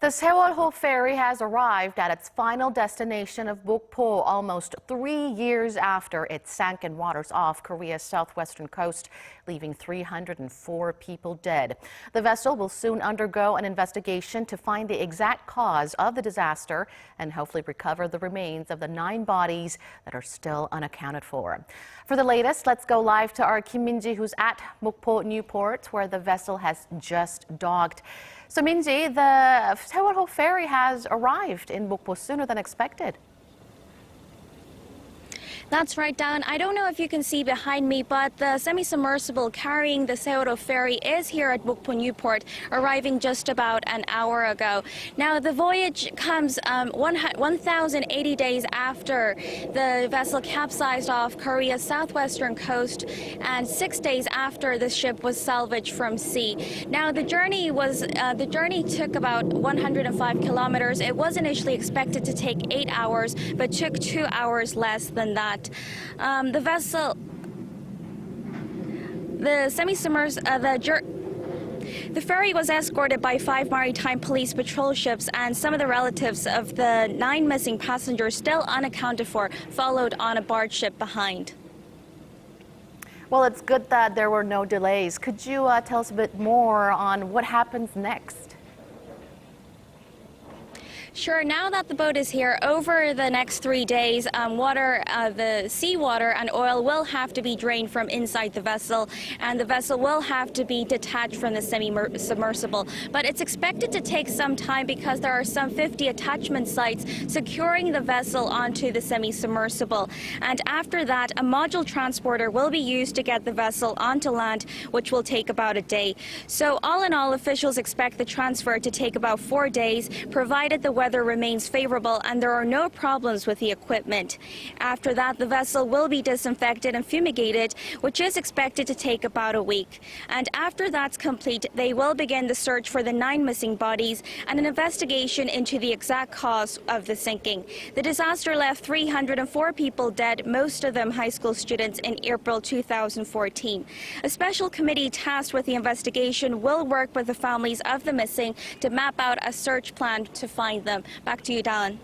The Sewol-ho ferry has arrived at its final destination of Mokpo almost 3 years after it sank in waters off Korea's southwestern coast, leaving 304 people dead. The vessel will soon undergo an investigation to find the exact cause of the disaster and hopefully recover the remains of the 9 bodies that are still unaccounted for. For the latest, let's go live to our Kim Min-ji, who's at Mokpo New Port, where the vessel has just docked. So, Min-ji, the Sewol-ho ferry has arrived in Mokpo sooner than expected. That's right, Daeun. I don't know if you can see behind me, but the semi-submersible carrying the Sewol-ho ferry is here at Mokpo New Port, arriving just about an hour ago. Now, the voyage comes 1,080 days after the vessel capsized off Korea's southwestern coast and 6 days after the ship was salvaged from sea. Now, the journey took about 105 kilometers. It was initially expected to take 8 hours, but took 2 hours less than that. The vessel, the ferry was escorted by 5 maritime police patrol ships, and some of the relatives of the 9 missing passengers still unaccounted for followed on a barge ship behind. Well, it's good that there were no delays. Could you tell us a bit more on what happens next? Sure. Now that the boat is here, over the next 3 days, the seawater and oil will have to be drained from inside the vessel, and the vessel will have to be detached from the semi-submersible. But it's expected to take some time because there are some 50 attachment sites securing the vessel onto the semi-submersible. And after that, a module transporter will be used to get the vessel onto land, which will take about a day. So all in all, officials expect the transfer to take about 4 days, provided the weather remains favorable and there are no problems with the equipment. After that, the vessel will be disinfected and fumigated, which is expected to take about a week. And after that's complete, they will begin the search for the 9 missing bodies and an investigation into the exact cause of the sinking. The disaster left 304 people dead, most of them high school students, in April 2014. A special committee tasked with the investigation will work with the families of the missing to map out a search plan to find them. Back to you, Daeun.